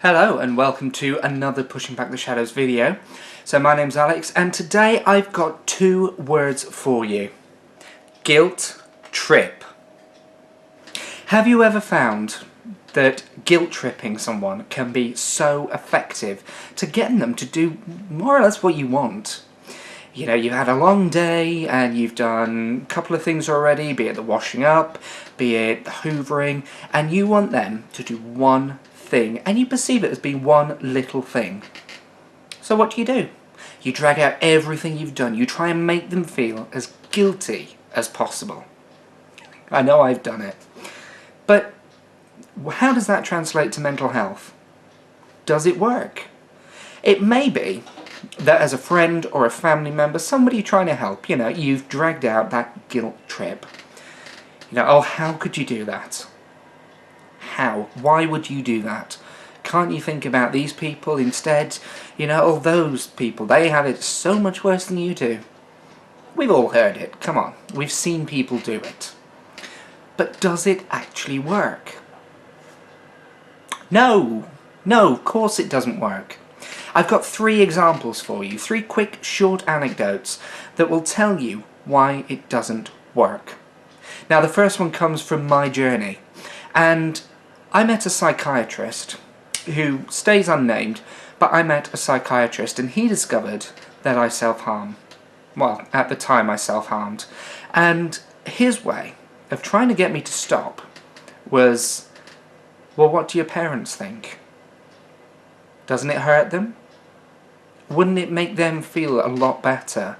Hello and welcome to another Pushing Back the Shadows video. So my name's Alex and today I've got two words for you. Guilt trip. Have you ever found that guilt tripping someone can be so effective to getting them to do more or less what you want? You know, you've had a long day and you've done a couple of things already, be it the washing up, be it the hoovering, and you want them to do one thing, and you perceive it as being one little thing. So what do? You drag out everything you've done. You try and make them feel as guilty as possible. I know I've done it. But how does that translate to mental health? Does it work? It may be that as a friend or a family member, somebody trying to help, you know, you've dragged out that guilt trip. You know, oh, how could you do that? How? Why would you do that? Can't you think about these people instead? You know, all those people, they have it so much worse than you do. We've all heard it, come on. We've seen people do it. But does it actually work? No, of course it doesn't work. I've got three examples for you, three quick short anecdotes that will tell you why it doesn't work. Now the first one comes from my journey, and I met a psychiatrist who stays unnamed, but I met a psychiatrist and he discovered that I self-harm. Well, at the time I self-harmed. And his way of trying to get me to stop was, well, what do your parents think? Doesn't it hurt them? Wouldn't it make them feel a lot better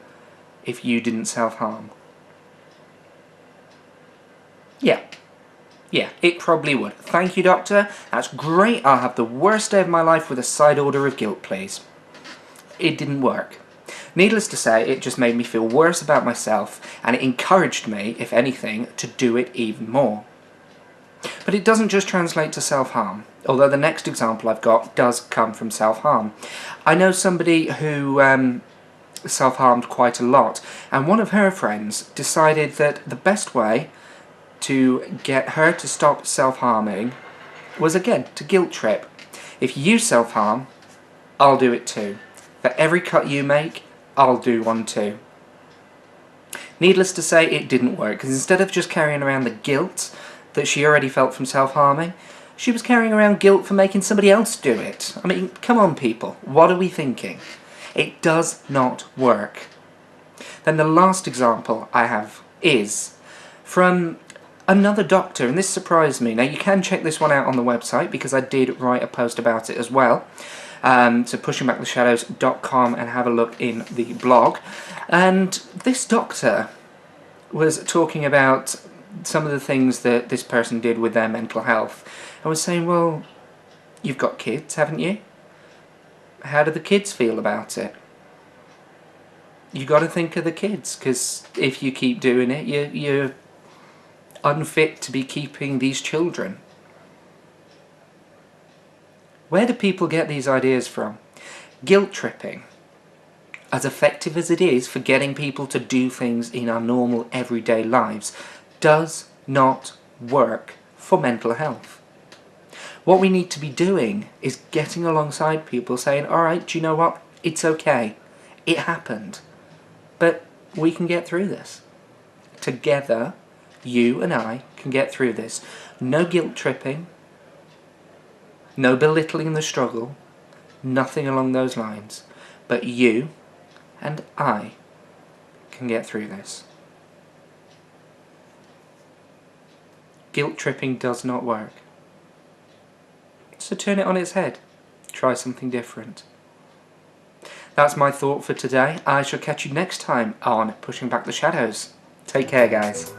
if you didn't self-harm? Yeah, it probably would. Thank you, doctor. That's great. I'll have the worst day of my life with a side order of guilt, please. It didn't work. Needless to say, it just made me feel worse about myself, and it encouraged me, if anything, to do it even more. But it doesn't just translate to self-harm, although the next example I've got does come from self-harm. I know somebody who self-harmed quite a lot, and one of her friends decided that the best way to get her to stop self-harming was, again, to guilt trip. If you self-harm, I'll do it too. For every cut you make, I'll do one too. Needless to say, it didn't work, because instead of just carrying around the guilt that she already felt from self-harming, she was carrying around guilt for making somebody else do it. I mean, come on people, what are we thinking? It does not work. Then the last example I have is from another doctor, and this surprised me. Now you can check this one out on the website because I did write a post about it as well. So pushingbacktheshadows.com and have a look in the blog. And this doctor was talking about some of the things that this person did with their mental health. I was saying, well, you've got kids, haven't you? How do the kids feel about it? You got to think of the kids, because if you keep doing it, you're unfit to be keeping these children. Where do people get these ideas from? Guilt tripping, as effective as it is for getting people to do things in our normal everyday lives, does not work for mental health. What we need to be doing is getting alongside people saying, alright, do you know what? It's okay. It happened. But we can get through this. Together, you and I can get through this. No guilt tripping, no belittling the struggle, nothing along those lines. But you and I can get through this. Guilt tripping does not work. So turn it on its head. Try something different. That's my thought for today. I shall catch you next time on Pushing Back the Shadows. Take care, guys.